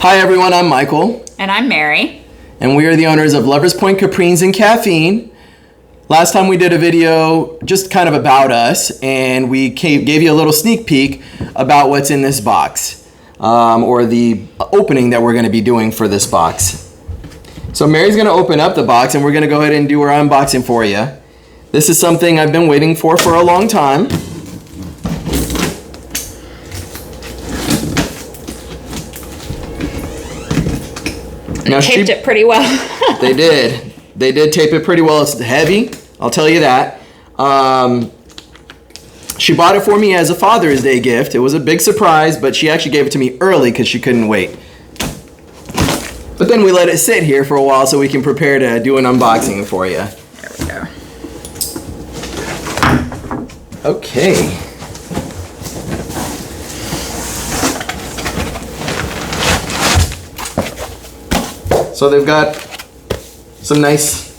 Hi everyone, I'm Michael. And I'm Mary. And we are the owners of Lovers Point Caprines and Caffeine. Last time we did a video just kind of about us, and we gave you a little sneak peek about what's in this box, or the opening that we're going to be doing for this box. So Mary's going to open up the box and we're going to go ahead and do our unboxing for you. This is something I've been waiting for a long time. Now taped it pretty well. They did tape it pretty well. It's heavy, I'll tell you that. She bought it for me as a Father's Day gift. It was a big surprise, but she actually gave it to me early because she couldn't wait. But then we let it sit here for a while so we can prepare to do an unboxing for you. There we go. Okay. So they've got some nice...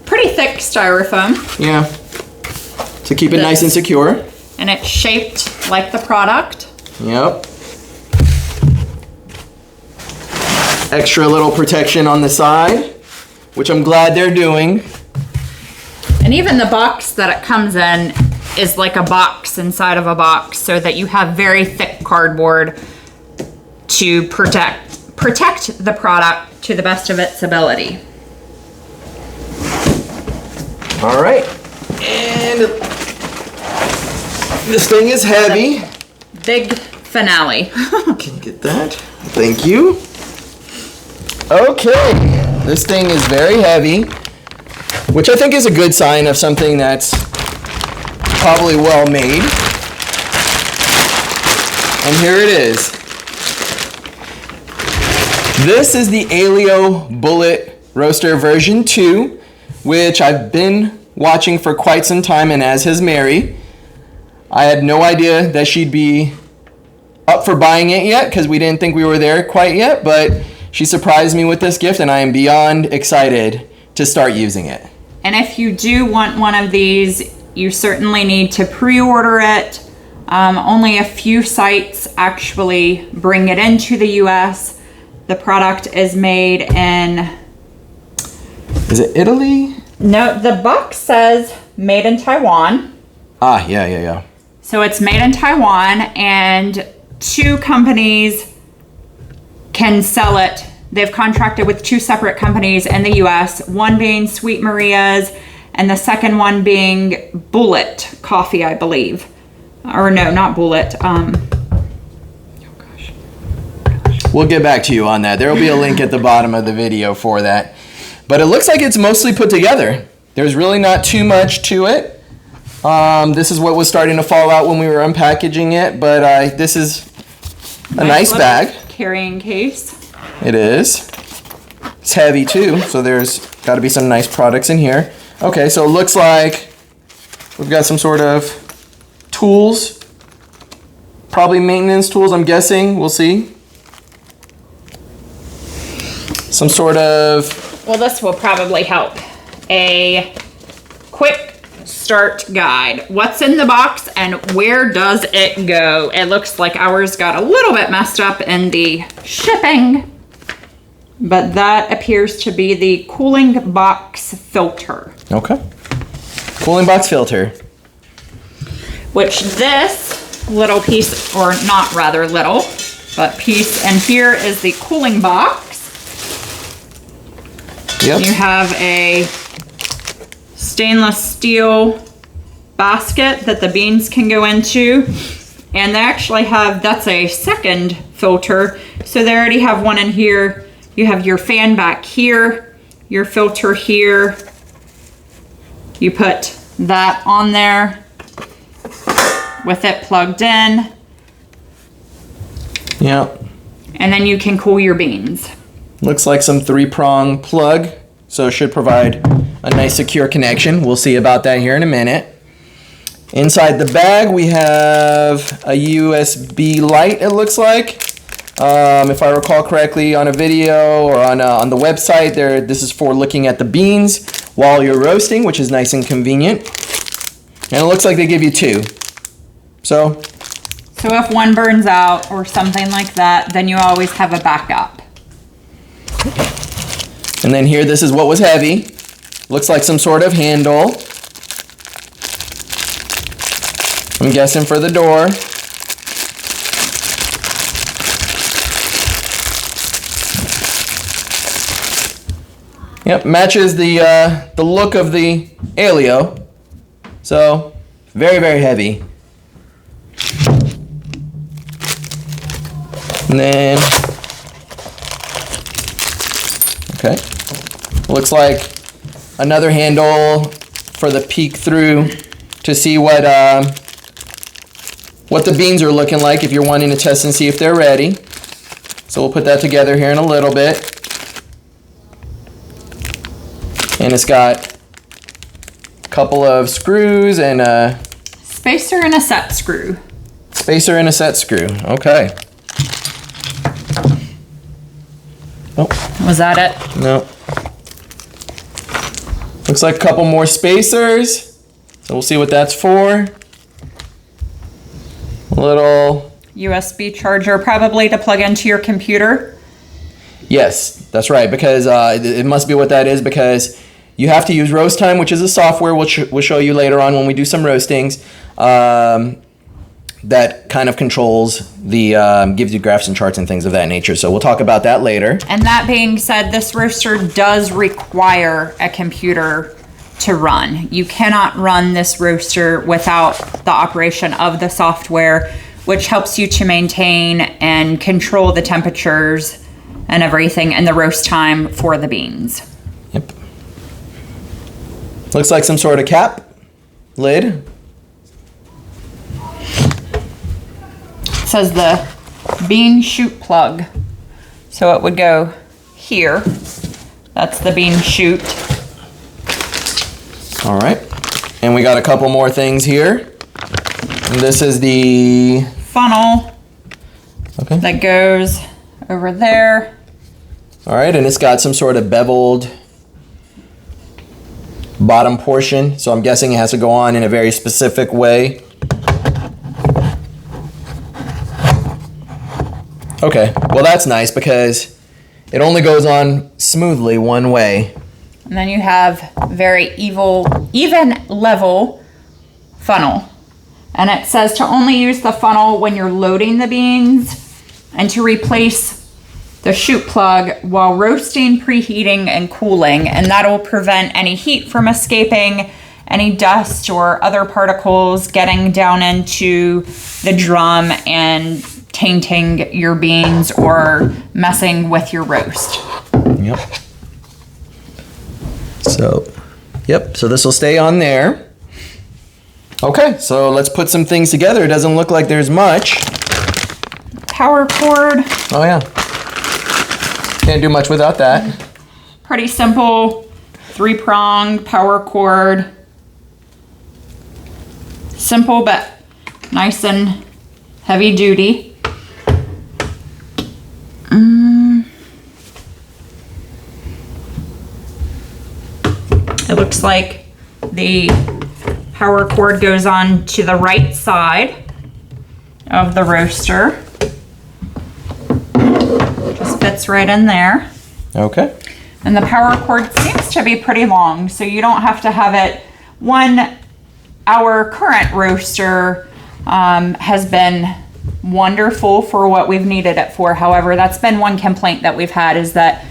pretty thick styrofoam. Yeah. To keep it nice and secure. And it's shaped like the product. Yep. Extra little protection on the side, which I'm glad they're doing. And even the box that it comes in is like a box inside of a box, so that you have very thick cardboard to protect the product to the best of its ability. All right. And this thing is heavy. Big finale. Can you get that? Thank you. Okay. This thing is very heavy, which I think is a good sign of something that's probably well made. And here it is. This is the Aillio Bullet Roaster version 2, which I've been watching for quite some time, and as has Mary. I had no idea that she'd be up for buying it yet because we didn't think we were there quite yet, but she surprised me with this gift and I am beyond excited to start using it. And if you do want one of these, you certainly need to pre-order it. Only a few sites actually bring it into the US. The product is made in... Is it Italy? No, the box says made in Taiwan. Ah, yeah. So it's made in Taiwan, and 2 companies can sell it. They've contracted with 2 separate companies in the US, one being Sweet Maria's and the second one being Bullet Coffee, I believe. Or no, not Bullet. We'll get back to you on that. There will be a link at the bottom of the video for that. But it looks like it's mostly put together. There's really not too much to it. This is what was starting to fall out when we were unpackaging it, but this is a nice bag. Carrying case. It is. It's heavy too, so there's got to be some nice products in here. Okay, so it looks like we've got some sort of tools. Probably maintenance tools, I'm guessing. We'll see. Some sort of... Well, this will probably help. A quick start guide. What's in the box and where does it go? It looks like ours got a little bit messed up in the shipping, but that appears to be the cooling box filter. Okay. Cooling box filter. Which this little piece, or not rather little, but piece, and here is the cooling box. Yep. You have a stainless steel basket that the beans can go into, and they actually have, that's a second filter, so they already have one in here. You have your fan back here, your filter here. You put that on there with it plugged in. Yep. And then you can cool your beans. Looks like some 3-prong plug, so it should provide a nice secure connection. We'll see about that here in a minute. Inside the bag we have a USB light, it looks like. If I recall correctly on a video or on the website, this is for looking at the beans while you're roasting, which is nice and convenient. And it looks like they give you 2. So So if one burns out or something like that, then you always have a backup. And then here, this is what was heavy. Looks like some sort of handle. I'm guessing for the door. Yep, matches the look of the Aillio. So, very, very heavy. And then, okay, looks like another handle for the peek through to see what the beans are looking like if you're wanting to test and see if they're ready. So we'll put that together here in a little bit. And it's got a couple of screws and a spacer and a set screw. Spacer and a set screw. Okay. Oh. Was that it? No. Looks like a couple more spacers. So we'll see what that's for. A little USB charger, probably to plug into your computer. Yes, that's right, because it must be what that is, because you have to use Roast Time, which is a software we'll show you later on when we do some roastings, that kind of controls the, gives you graphs and charts and things of that nature. So we'll talk about that later. And that being said, this roaster does require a computer to run. You cannot run this roaster without the operation of the software, which helps you to maintain and control the temperatures and everything and the roast time for the beans. Yep. Looks like some sort of cap, lid. It says the bean chute plug. So it would go here. That's the bean chute. All right. And we got a couple more things here. And this is the funnel okay. that goes over there. All right, and it's got some sort of beveled bottom portion, so I'm guessing it has to go on in a very specific way. Okay, well that's nice because it only goes on smoothly one way. And then you have very even level funnel. And it says to only use the funnel when you're loading the beans and to replace the chute plug while roasting, preheating, and cooling. And that'll prevent any heat from escaping, any dust or other particles getting down into the drum and tainting your beans or messing with your roast. Yep. So this will stay on there. Okay, so let's put some things together. It doesn't look like there's much. Power cord. Oh yeah. Can't do much without that. Pretty simple 3-prong power cord. Simple but nice and heavy duty. It looks like the power cord goes on to the right side of the roaster. Just fits right in there. Okay. And the power cord seems to be pretty long, so you don't have to have it. Our current roaster has been wonderful for what we've needed it for. However, that's been one complaint that we've had, is that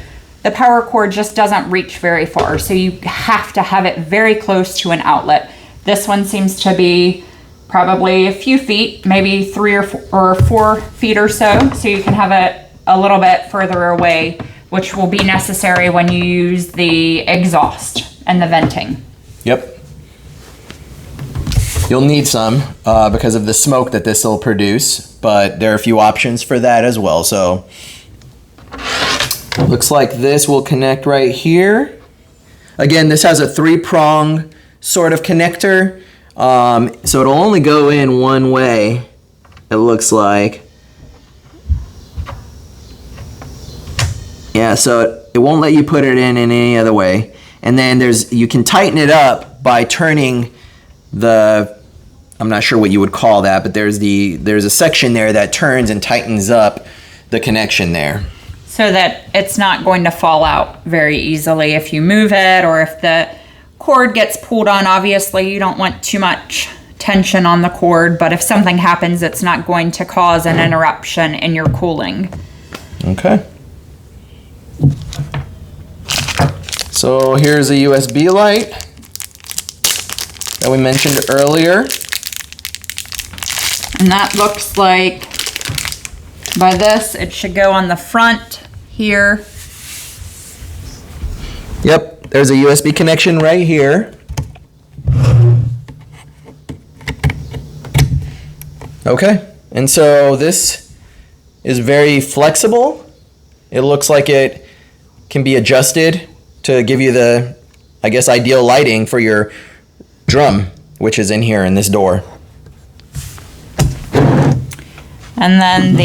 the power cord just doesn't reach very far, so you have to have it very close to an outlet. This one seems to be probably a few feet, maybe 3 or 4 feet or so you can have it a little bit further away, which will be necessary when you use the exhaust and the venting. Yep. You'll need some because of the smoke that this will produce, but there are a few options for that as well. So looks like this will connect right here. Again, this has a 3-prong sort of connector, so it'll only go in one way, it looks like. Yeah, so it won't let you put it in any other way. And then you can tighten it up by turning the I'm not sure what you would call that, but there's a section there that turns and tightens up the connection there. So that it's not going to fall out very easily if you move it, or if the cord gets pulled on. Obviously, you don't want too much tension on the cord, but if something happens, it's not going to cause an interruption in your cooling. Okay. So here's a USB light that we mentioned earlier. And that looks like, by this, it should go on the front here. Yep, there's a USB connection right here. Okay, and so this is very flexible. It looks like it can be adjusted to give you the, I guess, ideal lighting for your drum, which is in here in this door. And then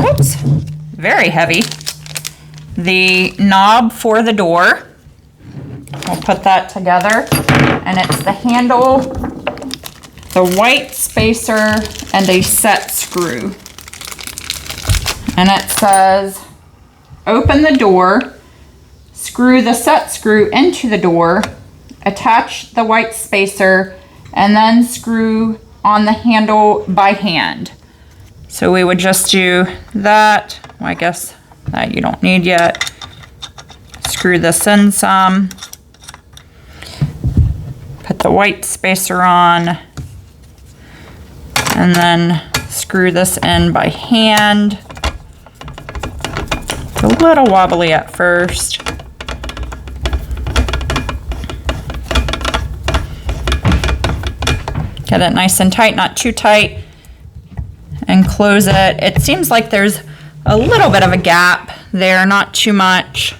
oops, very heavy, the knob for the door. We'll put that together, and it's the handle, the white spacer, and a set screw. And it says, open the door, screw the set screw into the door, attach the white spacer, and then screw on the handle by hand. So we would just do that. Well, I guess that you don't need yet. Screw this in some. Put the white spacer on. And then screw this in by hand. A little wobbly at first. Get it nice and tight, not too tight. And close it. It seems like there's a little bit of a gap there, not too much.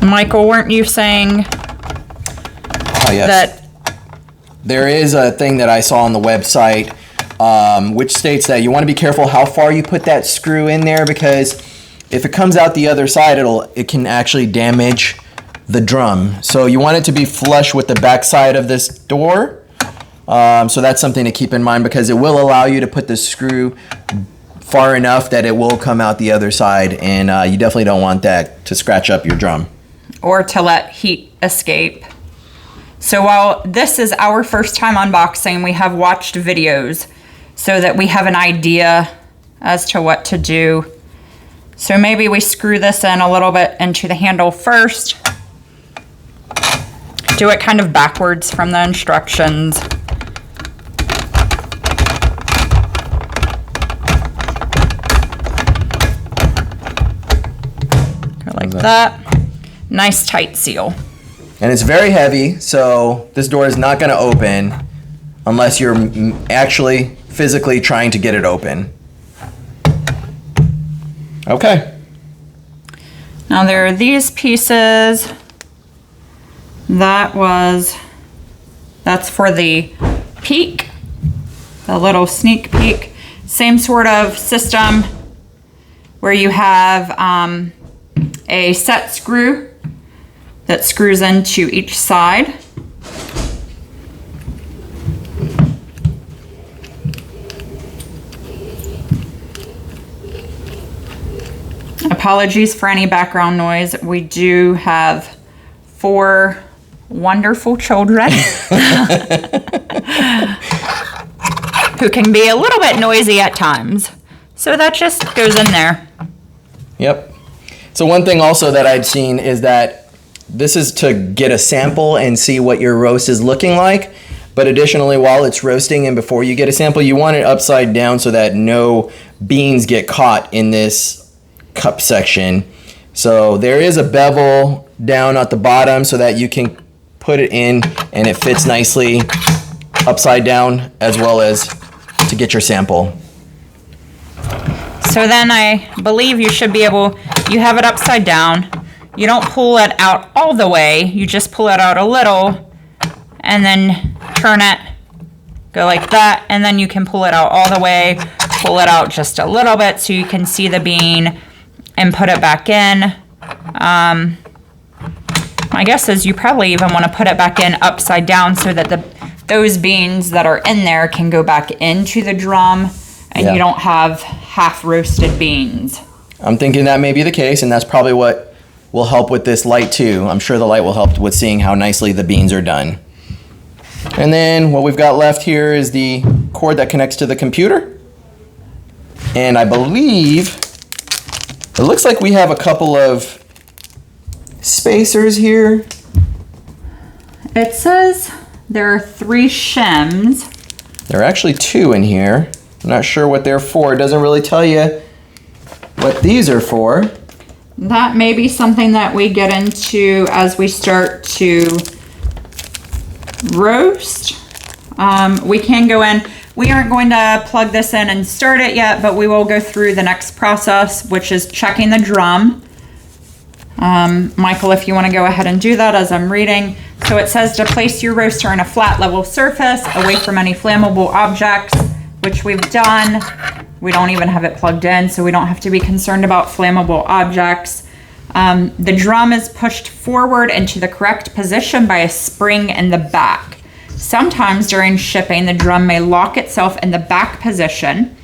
Michael, weren't you saying yes. that there is a thing that I saw on the website which states that you want to be careful how far you put that screw in there, because if it comes out the other side, it can actually damage the drum. So you want it to be flush with the back side of this door. So that's something to keep in mind, because it will allow you to put the screw far enough that it will come out the other side, and you definitely don't want that to scratch up your drum. Or to let heat escape. So while this is our first time unboxing, we have watched videos so that we have an idea as to what to do. So maybe we screw this in a little bit into the handle first. Do it kind of backwards from the instructions. Like that. Nice tight seal. And it's very heavy, so this door is not going to open unless you're actually physically trying to get it open. Okay. Now there are these pieces. That's for the peek, the little sneak peek. Same sort of system where you have a set screw that screws into each side. Apologies for any background noise. We do have 4 wonderful children who can be a little bit noisy at times. So that just goes in there. Yep. So one thing also that I'd seen is that this is to get a sample and see what your roast is looking like. But additionally, while it's roasting and before you get a sample, you want it upside down so that no beans get caught in this cup section. So there is a bevel down at the bottom so that you can put it in and it fits nicely upside down, as well as to get your sample. So then I believe you should be able, you have it upside down. You don't pull it out all the way. You just pull it out a little and then turn it, go like that, and then you can pull it out all the way, pull it out just a little bit so you can see the bean and put it back in. My guess is you probably even want to put it back in upside down so that those beans that are in there can go back into the drum and you don't have half roasted beans. I'm thinking that may be the case, and that's probably what will help with this light too. I'm sure the light will help with seeing how nicely the beans are done. And then what we've got left here is the cord that connects to the computer. And I believe it looks like we have a couple of spacers here. It says there are 3 shims. There are actually 2 in here. I'm not sure what they're for. It doesn't really tell you what these are for. That may be something that we get into as we start to roast. We can go in. We aren't going to plug this in and start it yet, but we will go through the next process, which is checking the drum. Michael, if you want to go ahead and do that as I'm reading. So it says to place your roaster on a flat level surface away from any flammable objects, which we've done. We don't even have it plugged in, so we don't have to be concerned about flammable objects. The drum is pushed forward into the correct position by a spring in the back. Sometimes during shipping, the drum may lock itself in the back position.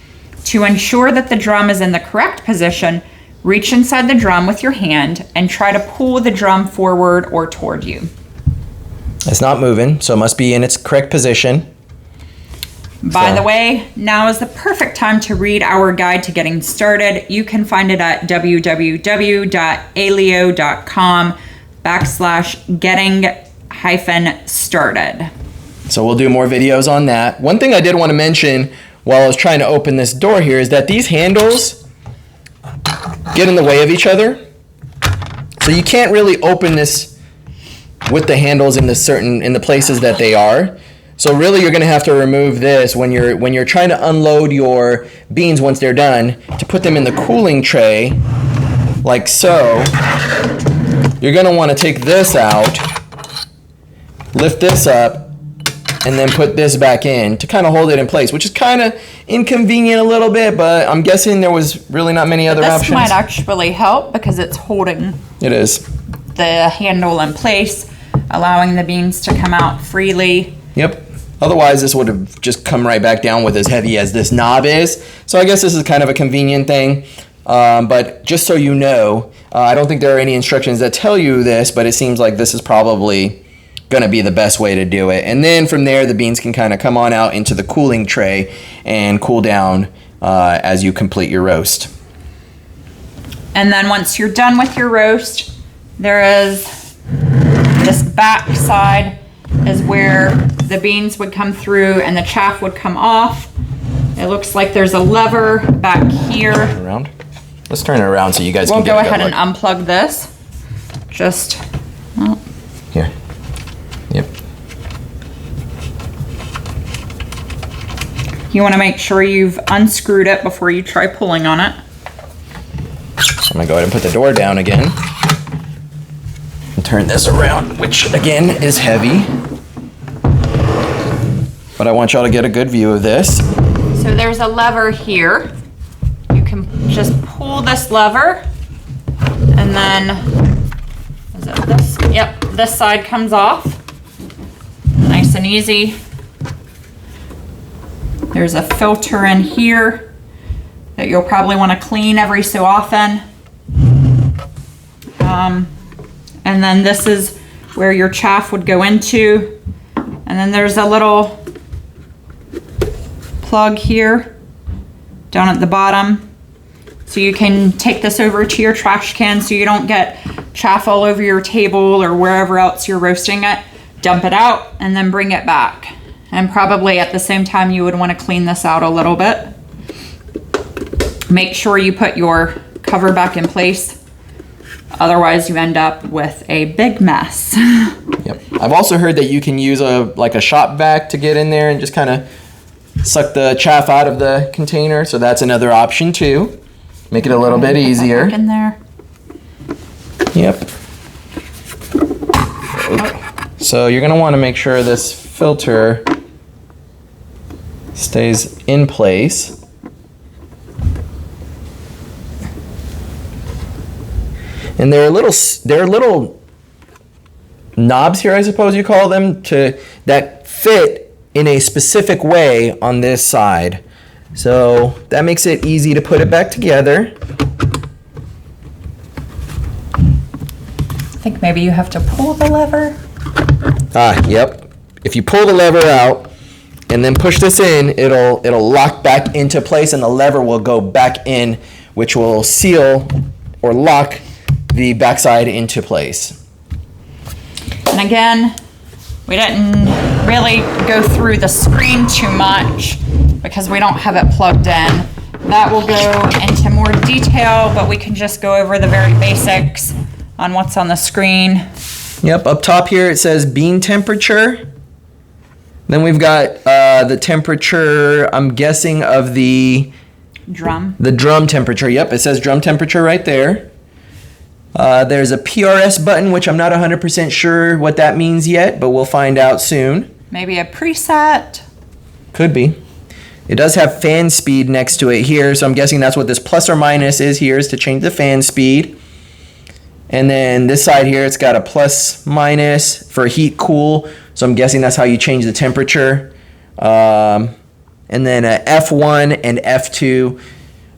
To ensure that the drum is in the correct position, reach inside the drum with your hand and try to pull the drum forward or toward you. It's not moving, so it must be in its correct position. By the way, now is the perfect time to read our guide to getting started. You can find it at www.aillio.com/getting-started. So we'll do more videos on that. One thing I did want to mention while I was trying to open this door here is that these handles get in the way of each other. So you can't really open this with the handles in the places that they are. So really you're going to have to remove this when you're trying to unload your beans once they're done, to put them in the cooling tray like so. You're going to want to take this out, lift this up, and then put this back in to kind of hold it in place, which is kind of inconvenient a little bit, but I'm guessing there was really not many other options. This might actually help because it's holding the handle in place, allowing the beans to come out freely. Yep. Otherwise, this would have just come right back down with as heavy as this knob is. So I guess this is kind of a convenient thing. But just so you know, I don't think there are any instructions that tell you this, but it seems like this is probably going to be the best way to do it. And then from there, the beans can kind of come on out into the cooling tray and cool down as you complete your roast. And then once you're done with your roast, there is this back side is where the beans would come through and the chaff would come off. It looks like there's a lever back here. Around. Let's turn it around so you guys we'll can get go a good ahead look. and unplug this. Just here. Yep. You want to make sure you've unscrewed it before you try pulling on it. I'm gonna go ahead and put the door down again and turn this around, which again is heavy. But I want y'all to get a good view of this. So there's a lever here. You can just pull this lever and then, is it this? Yep, this side comes off. Nice and easy. There's a filter in here that you'll probably want to clean every so often. And then this is where your chaff would go into. And then there's a little plug here down at the bottom. So you can take this over to your trash can so you don't get chaff all over your table or wherever else you're roasting it. Dump it out and then bring it back. And probably at the same time you would want to clean this out a little bit. Make sure you put your cover back in place. Otherwise you end up with a big mess. Yep. I've also heard that you can use a shop vac to get in there and just kind of suck the chaff out of the container. So that's another option too. Make it a little bit easier. Back in there. Yep. So you're going to want to make sure this filter stays in place. And they're a little knobs here, I suppose you call them, that fit in a specific way on this side. So that makes it easy to put it back together. I think maybe you have to pull the lever. Yep. If you pull the lever out and then push this in, it'll lock back into place, and the lever will go back in, which will seal or lock the backside into place. And again, we didn't really go through the screen too much because we don't have it plugged in. That will go into more detail, but we can just go over the very basics on what's on the screen. Yep, up top here it says bean temperature. Then we've got the temperature, I'm guessing, of the drum. The drum temperature. Yep, it says drum temperature right there. There's a PRS button, which I'm not 100% sure what that means yet, but we'll find out soon. Maybe a preset. Could be. It does have fan speed next to it here, so I'm guessing that's what this plus or minus is here, is to change the fan speed. And then this side here, it's got a plus minus for heat cool, so I'm guessing that's how you change the temperature. And then a F1 and F2,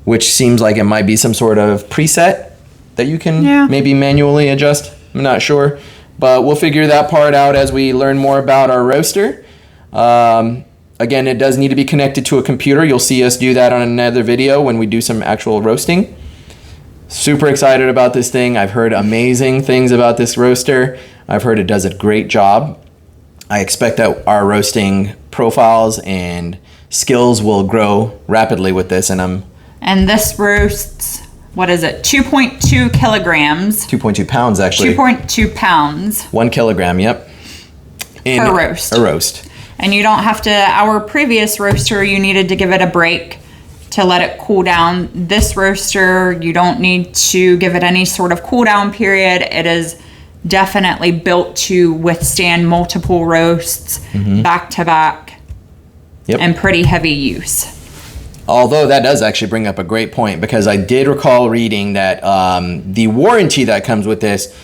which seems like it might be some sort of preset that you can maybe manually adjust. I'm not sure, but we'll figure that part out as we learn more about our roaster. Again, it does need to be connected to a computer. You'll see us do that on another video when we do some actual roasting. Super excited about this thing. I've heard amazing things about this roaster. I've heard it does a great job. I expect that our roasting profiles and skills will grow rapidly with this, and this roasts, what is it, 2.2 kilograms. 2.2 pounds, actually. 2.2 pounds. 1 kilogram, yep. Per roast. A roast. And you don't have to, our previous roaster, you needed to give it a break to let it cool down. This roaster, you don't need to give it any sort of cool down period. It is definitely built to withstand multiple roasts back to back and pretty heavy use. Although that does actually bring up a great point, because I did recall reading that the warranty that comes with this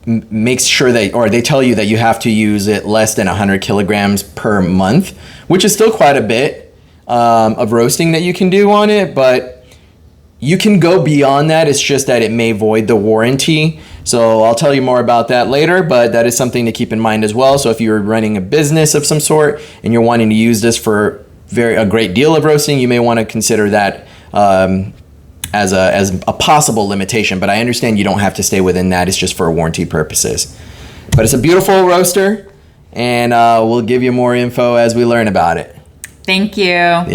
makes sure that, or they tell you that you have to use it less than 100 kilograms per month, which is still quite a bit of roasting that you can do on it, but you can go beyond that. It's just that it may void the warranty. So I'll tell you more about that later, but that is something to keep in mind as well. So if you're running a business of some sort and you're wanting to use this for a great deal of roasting, you may want to consider that as a possible limitation. But I understand you don't have to stay within that. It's just for warranty purposes. But it's a beautiful roaster, and we'll give you more info as we learn about it. Thank you. Yeah.